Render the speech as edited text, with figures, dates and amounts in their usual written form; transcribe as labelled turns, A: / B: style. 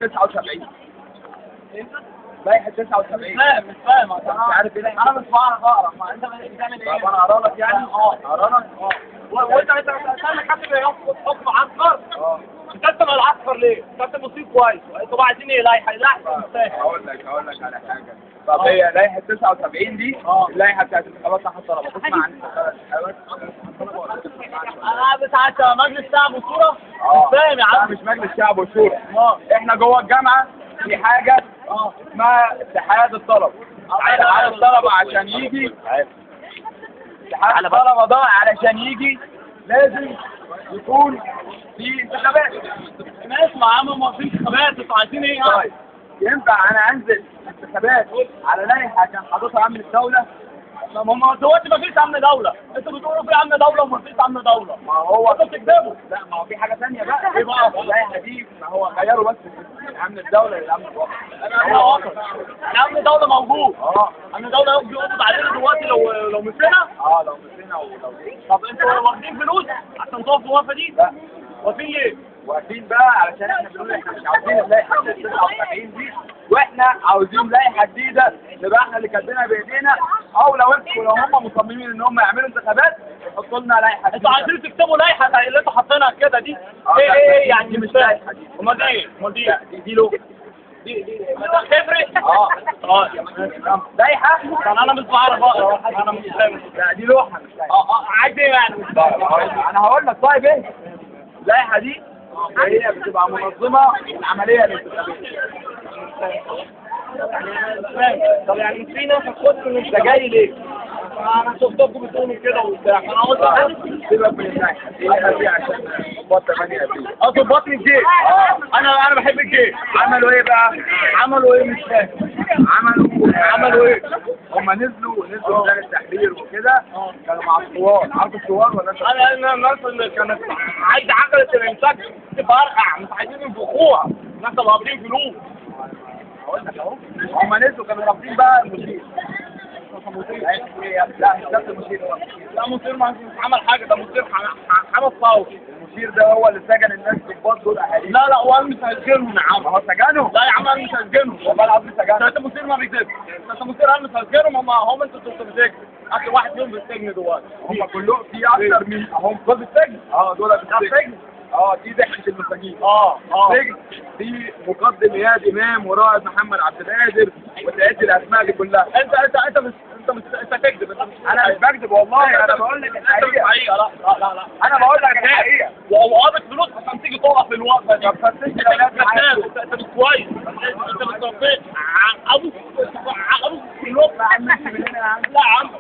A: 79 لائحة 79
B: مش فاهم
A: مش عارف ايه
B: انا مش بعرف اقرا، ما انت بتعمل ايه؟
A: طب انا اقرا لك يعني؟ اقرا لك؟
B: وانت بتستنى كاتب حكم عسكر؟ كاتب العسكر ليه؟ كاتب مصيب كويس، انتوا عايزين ايه لائحه؟ لائحه
A: هقول لك على حاجه. طب هي لائحة 79 دي اللائحة بتاعت انتخابات صحة الطلبة، تسمع عن انتخابات
B: انا بتاعت مجلس الشعب والشورى؟ مش فاهم يا عم.
A: مش مجلس الشعب والشورى، احنا جوه الجامعة في حاجة اسمها اتحاد الطلبة. اتحاد الطلبة عشان يجي، اتحاد الطلبة ده علشان يجي لازم يكون في انتخابات.
B: ماشي يا عم، ما في انتخابات، انتوا عايزين ايه يعني؟
A: طيب ينفع انا انزل انتخابات على لائحة كان حاططها امن الدولة؟
B: ما دلوقتي ما فيش امن دوله، انتوا بتقولوا في امن دوله وما فيش امن دوله.
A: ما هو
B: انتوا بتكذبوا.
A: لا، ما هو في حاجة ثانية بقى. ايه بقى اللائحة دي؟ ما هو غيروا بس من امن الدولة للامن الوطني.
B: الامن الدوله موجود. امن الدوله بيقبض علينا دلوقتي لو مشينا.
A: لو مشينا ولو
B: طب انتوا واخدين فلوس عشان تقفوا الوقفه دي؟
A: لا.
B: واقفين ليه؟
A: واقفين بقى علشان احنا بنقول احنا مش عاوزين اللائحة 79 دي، واحنا عاوزين لائحة جديدة نبقى احنا اللي كاتبينها بايدينا، او لو هم مصممين ان هم يعملوا انتخابات يحطوا لنا لائحة جديدة.
B: انتوا عايزين تكتبوا لائحه زي اللي انتوا حاطينها كده دي؟ ايه يعني مش لائحه دي؟ امال ايه؟
A: دي لو
B: دي تفرق؟
A: لائحة.
B: انا مش بعرف اقرا، انا مش فاهم.
A: لا دي لوحة مش لائحة.
B: عايز ايه يعني؟ مش فاهم.
A: انا هقول لك. طيب ايه اللائحة دي؟ هي بتبقى منظمة العملية الانتخابية.
B: طب يعني مش في ناس هتخش من انت جاي ليه؟ انا شفتكم بتقولوا كده وبتاع، انا قلت
A: سيبك من اللائحة دي عشان ضباط 8 ابريل.
B: ضباط الجيش. انا بحب الجيش.
A: عملوا ايه بقى؟
B: عملوا ايه مش فاهم.
A: عملوا ايه؟ هم نزلوا ميدان التحرير وكده، كانوا مع الثوار. عارف الثوار ولا انت؟
B: انا الناس اللي كانت عايزه عجله الانتاج تفرقع، مش عايزين ينفخوها، الناس اللي قابضين فلوس.
A: هقول لك اهو، هم نزلوا كانوا رافضين بقى المشير. لا مش نفس المشير، هو
B: لا مشير ما عمل حاجه، ده مشير حمد صاوي.
A: المشير ده هو اللي سجن الناس الضباط دول اهالي.
B: لا هو مش هيسجنهم يا عم.
A: هو سجنهم؟
B: لا يا عم انا مش هسجنهم.
A: والله العظيم سجنهم.
B: انت مشير ما بيكذبش. انت مشير قال مش هسجنهم، هم انتوا في السجن. اكتر واحد فيهم في السجن دلوقتي.
A: هم كلهم في اكتر من هم دول في السجن. دول في السجن. دي ضحكة المساجين. السجن دي مقدم اياد امام ورائد محمد عبد القادر وتعد الاسماء دي كلها.
B: انت تكذب.
A: انا مش بكذب والله، انا بقول لك الحقيقة.
B: لا
A: انا بقول لك الحقيقة.
B: وقابض فلوس عشان تيجي تقف في الوقفة دي.
A: طب فتشت الاولاد معاك.
B: انت مش كويس. انت مش ربيت ابوك في الوقفة. لا يا عم